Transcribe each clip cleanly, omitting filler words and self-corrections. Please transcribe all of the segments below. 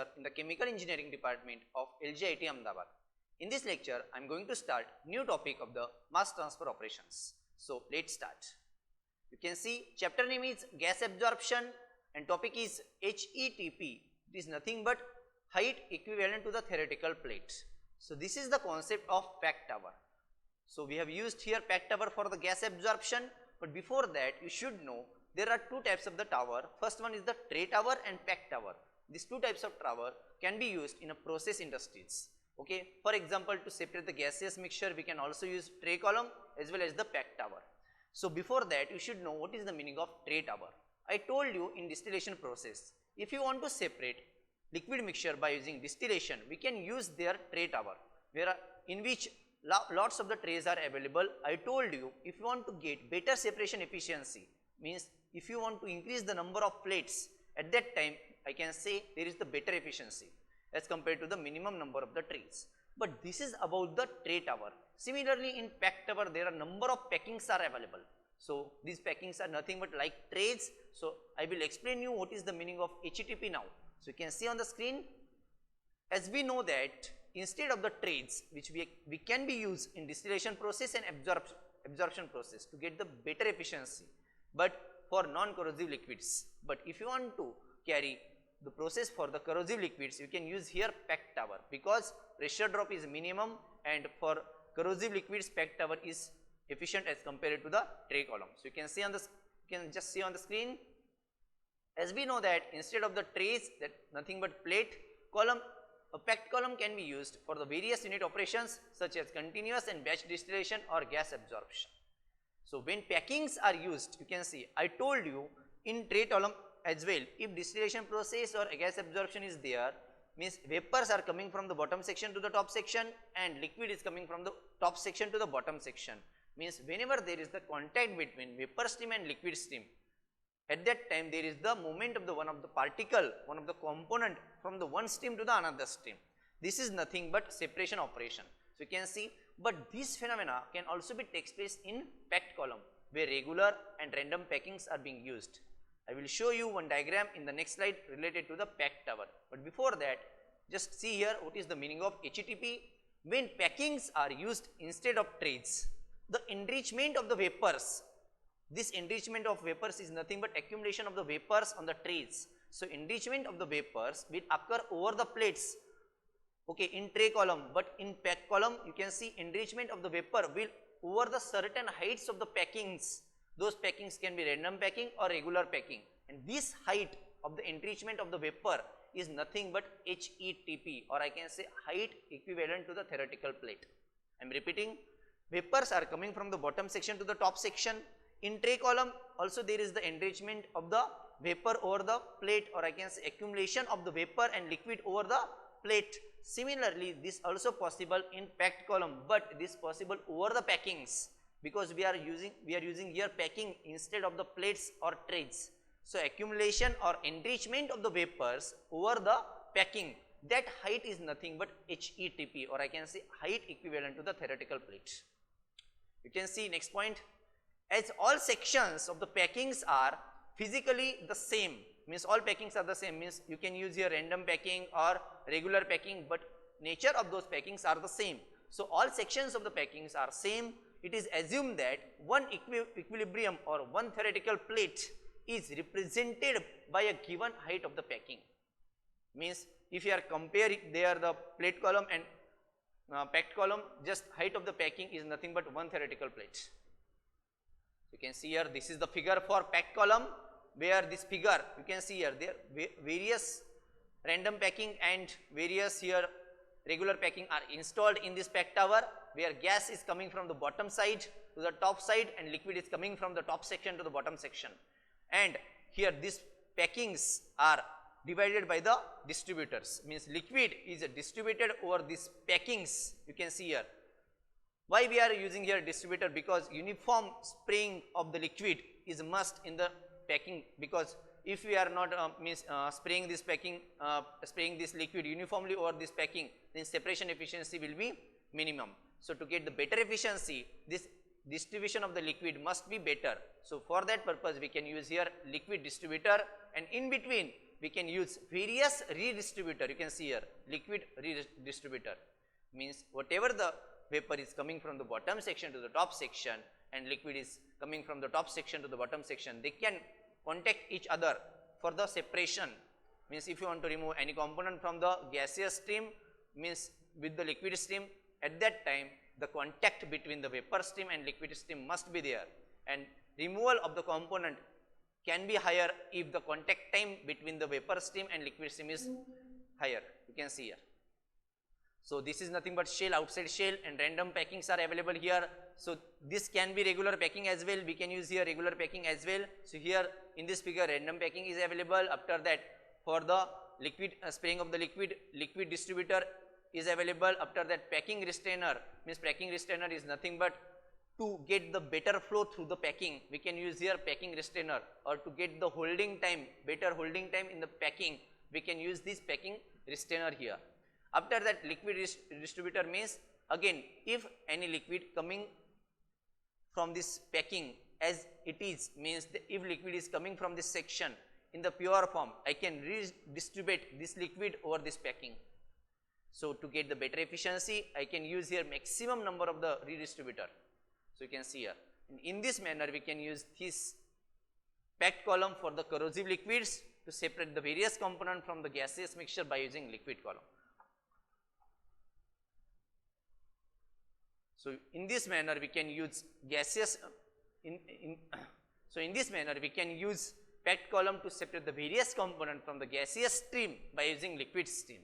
professor in the Chemical Engineering Department of LGIT Ahmedabad. In this lecture, I am going to start new topic of the mass transfer operations. So let's start. You can see chapter name is gas absorption and topic is HETP. It is nothing but height equivalent to the theoretical plate. So this is the concept of packed tower. So we have used here packed tower for the gas absorption, but before that you should know there are two types of the tower. First one is the tray tower and packed tower. These two types of tower can be used in a process industries. Okay, for example, to separate the gaseous mixture we can also use tray column as well as the packed tower. So before that you should know what is the meaning of tray tower. I told you in distillation process, if you want to separate liquid mixture by using distillation, we can use their tray tower in which lots of the trays are available. I told you if you want to get better separation efficiency, means if you want to increase the number of plates, at that time I can say there is the better efficiency as compared to the minimum number of the trays. But this is about the tray tower. Similarly in packed tower there are number of packings are available. So these packings are nothing but like trays. So I will explain you what is the meaning of HETP now. So you can see on the screen, as we know that instead of the trays which we can be used in distillation process and absorption process to get the better efficiency, but for non-corrosive liquids. But if you want to carry the process for the corrosive liquids, you can use here packed tower because pressure drop is minimum, and for corrosive liquids packed tower is efficient as compared to the tray column. So you can see on the just see on the screen, as we know that instead of the trays, that nothing but plate column, a packed column can be used for the various unit operations such as continuous and batch distillation or gas absorption. So when packings are used, you can see I told you in tray column as well, if distillation process or gas absorption is there, means vapors are coming from the bottom section to the top section and liquid is coming from the top section to the bottom section. Means whenever there is the contact between vapor stream and liquid stream, at that time there is the movement of the one of the particle, one of the component from the one stream to the another stream. This is nothing but separation operation. So you can see, but this phenomena can also be takes place in packed column where regular and random packings are being used. I will show you one diagram in the next slide related to the packed tower. But before that, just see here what is the meaning of HETP. When packings are used instead of trays, the enrichment of the vapors, this enrichment of vapors is nothing but accumulation of the vapors on the trays. So enrichment of the vapors will occur over the plates, okay, in tray column, but in packed column you can see enrichment of the vapor will over the certain heights of the packings. Those packings can be random packing or regular packing, and this height of the enrichment of the vapor is nothing but HETP, or I can say height equivalent to the theoretical plate. I am repeating, vapors are coming from the bottom section to the top section. In tray column also there is the enrichment of the vapor over the plate, or I can say accumulation of the vapor and liquid over the plate. Similarly, this also possible in packed column, but this possible over the packings because we are using here packing instead of the plates or trays. So accumulation or enrichment of the vapors over the packing, that height is nothing but HETP, or I can say height equivalent to the theoretical plate. You can see next point, as all sections of the packings are physically the same, means all packings are the same, means you can use your random packing or regular packing, but nature of those packings are the same. So all sections of the packings are same. It is assumed that one equilibrium or one theoretical plate is represented by a given height of the packing. Means if you are comparing there the plate column and packed column, just height of the packing is nothing but one theoretical plate. You can see here, this is the figure for packed column, where this figure you can see here there various random packing and various here regular packing are installed in this packed tower, where gas is coming from the bottom side to the top side and liquid is coming from the top section to the bottom section. And here these packings are divided by the distributors, means liquid is distributed over these packings. You can see here. Why we are using here distributor? Because uniform spraying of the liquid is must in the packing, because if we are not spraying this packing, spraying this liquid uniformly over this packing, then separation efficiency will be minimum. So to get the better efficiency, this distribution of the liquid must be better. So for that purpose we can use here liquid distributor, and in between we can use various redistributor. You can see here liquid redistributor means whatever the vapor is coming from the bottom section to the top section and liquid is coming from the top section to the bottom section, they can contact each other for the separation. Means if you want to remove any component from the gaseous stream means with the liquid stream, at that time the contact between the vapor stream and liquid stream must be there, and removal of the component can be higher if the contact time between the vapor stream and liquid stream is higher. You can see here. So this is nothing but shell, outside shell, and random packings are available here. So this can be regular packing as well. We can use here regular packing as well. So here in this figure random packing is available. After that for the liquid spraying of the liquid distributor is available. After that packing restrainer means packing restrainer is nothing but to get the better flow through the packing, we can use here packing restrainer, or to get the holding time, better holding time in the packing, we can use this packing restrainer here. After that liquid distributor means again if any liquid coming from this packing as it is means if liquid is coming from this section in the pure form, I can redistribute this liquid over this packing. So to get the better efficiency, I can use here maximum number of the redistributor. So you can see here in this manner we can use this packed column for the corrosive liquids to separate the various components from the gaseous mixture by using liquid column. So in this manner we can use gaseous so in this manner we can use packed column to separate the various components from the gaseous stream by using liquid stream.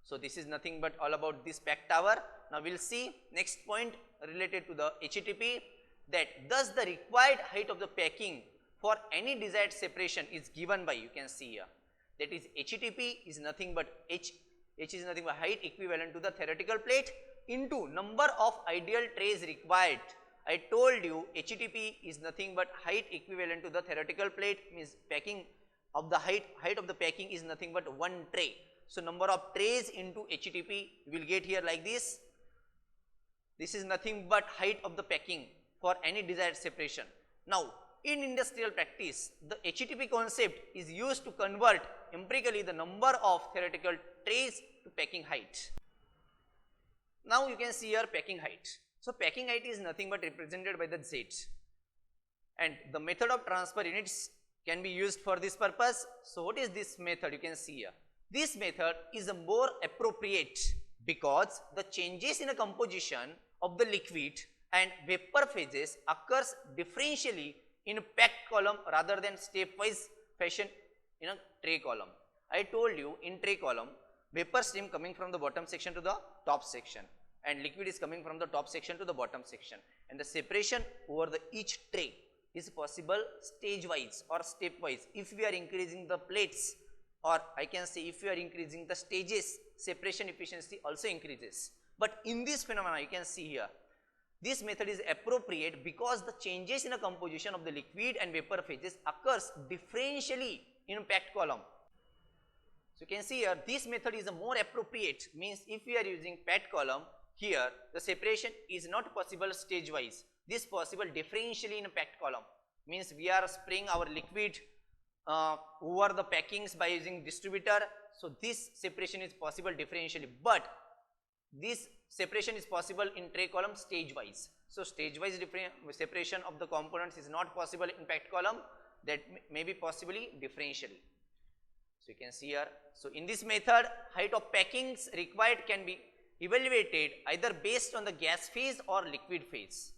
So this is nothing but all about this packed tower. Now we will see next point related to the HETP, that thus the required height of the packing for any desired separation is given by, you can see here, that is HETP is nothing but H is nothing but height equivalent to the theoretical plate into number of ideal trays required. I told you HETP is nothing but height equivalent to the theoretical plate, means packing of the height of the packing is nothing but one tray. So number of trays into HETP you will get here like this. This is nothing but height of the packing for any desired separation. Now in industrial practice the HETP concept is used to convert empirically the number of theoretical trays to packing height. Now you can see here packing height. So packing height is nothing but represented by the Z, and the method of transfer units can be used for this purpose. So what is this method? You can see here. This method is more appropriate because the changes in a composition of the liquid and vapor phases occurs differentially in a packed column rather than stepwise fashion in a tray column. I told you in tray column vapor stream coming from the bottom section to the top section and liquid is coming from the top section to the bottom section, and the separation over the each tray is possible stage wise or stepwise. If we are increasing the plates, or I can say if you are increasing the stages, separation efficiency also increases. But in this phenomena you can see here, this method is appropriate because the changes in a composition of the liquid and vapor phases occurs differentially in a packed column. So you can see here this method is a more appropriate, means if we are using packed column, here the separation is not possible stage wise, this possible differentially in a packed column, means we are spraying our liquid over the packings by using distributor. So this separation is possible differentially, but this separation is possible in tray column stage wise. So stage wise separation of the components is not possible in packed column, that may be possibly differentially. So you can see here. So in this method height of packings required can be evaluated either based on the gas phase or liquid phase.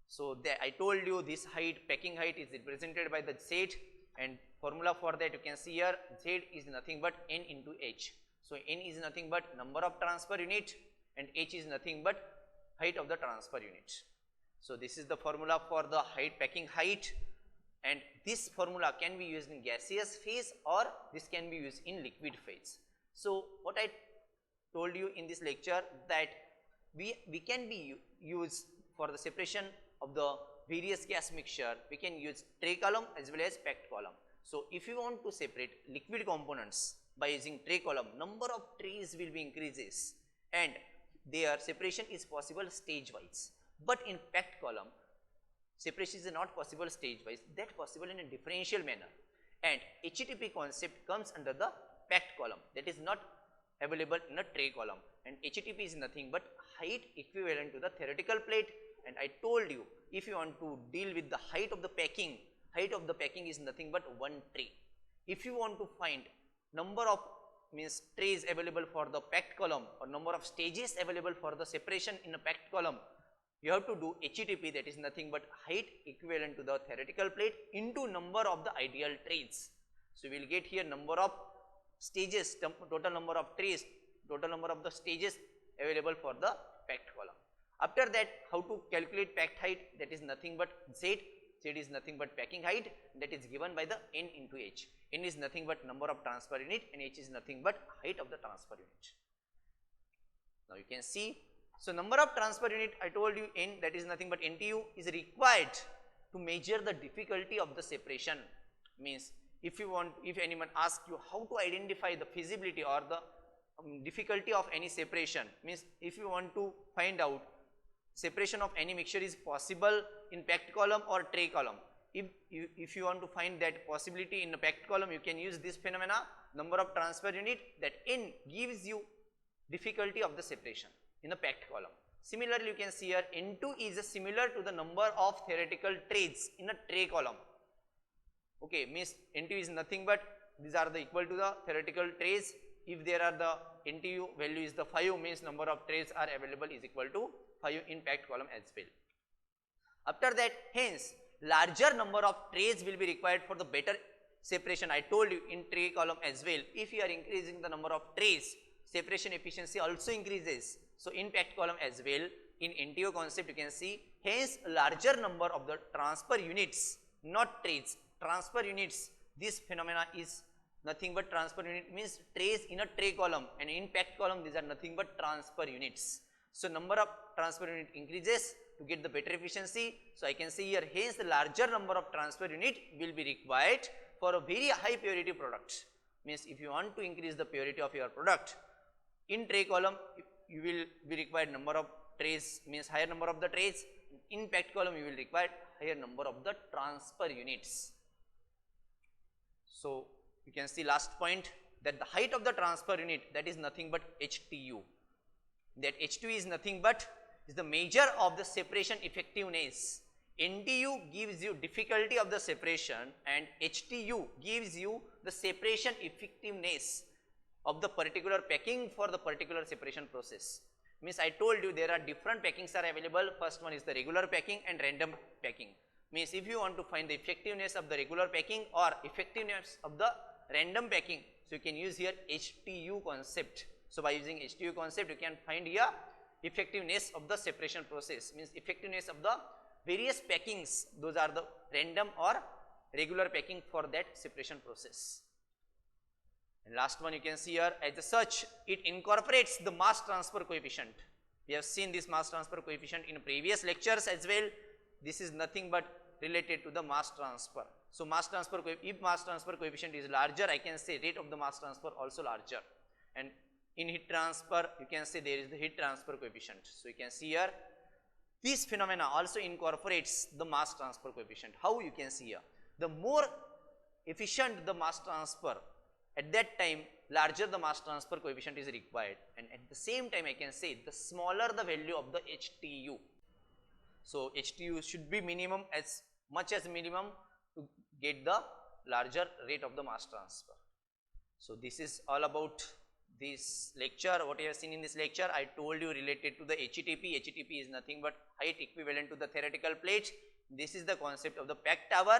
So I told you this height, packing height, is represented by the Z, and formula for that you can see here, Z is nothing but N into H. So N is nothing but number of transfer unit and H is nothing but height of the transfer unit. So this is the formula for the height, packing height, and this formula can be used in gaseous phase or this can be used in liquid phase. So what I told you in this lecture, that we can be used for the separation of the various gas mixture, we can use tray column as well as packed column. So if you want to separate liquid components by using tray column, number of trays will be increases and their separation is possible stage wise. But in packed column separation is not possible stage wise, that possible in a differential manner. and HTP concept comes under the packed column, that is not available in a tray column, and HTP is nothing but height equivalent to the theoretical plate. And I told you, if you want to deal with the height of the packing is nothing but one tray. If you want to find number of trays available for the packed column or number of stages available for the separation in a packed column, you have to do HTP, that is nothing but height equivalent to the theoretical plate into number of the ideal trays. So we will get here number of stages, total number of trays, total number of the stages available for the packed column. After that, how to calculate packed height, that is nothing but Z. Z is nothing but packing height, that is given by the N into H. N is nothing but number of transfer unit and H is nothing but height of the transfer unit. Now you can see, so number of transfer unit, I told you N, that is nothing but NTU, is required to measure the difficulty of the separation. Means if anyone asks you how to identify the feasibility or the difficulty of any separation, means if you want to find out separation of any mixture is possible in packed column or tray column, if you want to find that possibility in a packed column, you can use this phenomena, number of transfer unit, that N gives you difficulty of the separation in a packed column. Similarly, you can see here N2 is similar to the number of theoretical trays in a tray column. Okay, means N2 is nothing but these are the equal to the theoretical trays. If there are the NTU value is the 5, means number of trays are available is equal to 5 in packed column as well. After that, hence larger number of trays will be required for the better separation. I told you in tray column as well, if you are increasing the number of trays, separation efficiency also increases. So in packed column as well, in NTU concept you can see, hence larger number of the transfer units, not trays, transfer units. This phenomena is nothing but transfer unit, means trays in a tray column, and in packed column these are nothing but transfer units. So number of transfer unit increases to get the better efficiency. So I can see here, hence the larger number of transfer unit will be required for a very high purity product. Means if you want to increase the purity of your product, in tray column you will be required number of trays, means higher number of the trays. In packed column you will require higher number of the transfer units. So you can see last point, that the height of the transfer unit, that is nothing but HTU. That HTU is nothing but is the measure of the separation effectiveness. NTU gives you difficulty of the separation and HTU gives you the separation effectiveness of the particular packing for the particular separation process. Means I told you there are different packings are available. First one is the regular packing and random packing. Means if you want to find the effectiveness of the regular packing or effectiveness of the random packing, so you can use here HTU concept. So by using HTU concept you can find here effectiveness of the separation process, means effectiveness of the various packings, those are the random or regular packing for that separation process. And last one you can see here, as such it incorporates the mass transfer coefficient. We have seen this mass transfer coefficient in previous lectures as well. This is nothing but related to the mass transfer. So mass transfer, if mass transfer coefficient is larger, I can say rate of the mass transfer also larger. And in heat transfer you can say there is the heat transfer coefficient. So you can see here this phenomena also incorporates the mass transfer coefficient. How you can see here, the more efficient the mass transfer, at that time larger the mass transfer coefficient is required, and at the same time I can say the smaller the value of the HTU. So HTU should be minimum, as much as minimum, to get the larger rate of the mass transfer. So this is all about this lecture. What you have seen in this lecture, I told you related to the HTP. HTP is nothing but height equivalent to the theoretical plate. This is the concept of the packed tower.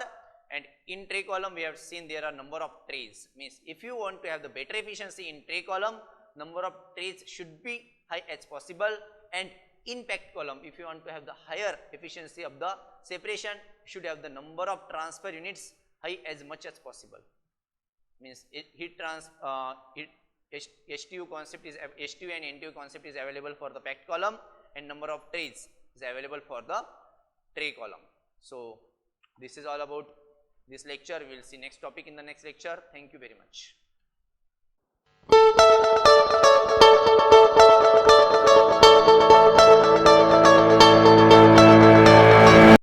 And in tray column we have seen there are number of trays. Means if you want to have the better efficiency in tray column, number of trays should be high as possible, and in packed column if you want to have the higher efficiency of the separation, should have the number of transfer units high as much as possible. Means HTU concept is HTU and NTU concept is available for the packed column, and number of trays is available for the tray column. So this is all about this lecture. We will see next topic in the next lecture. Thank you very much.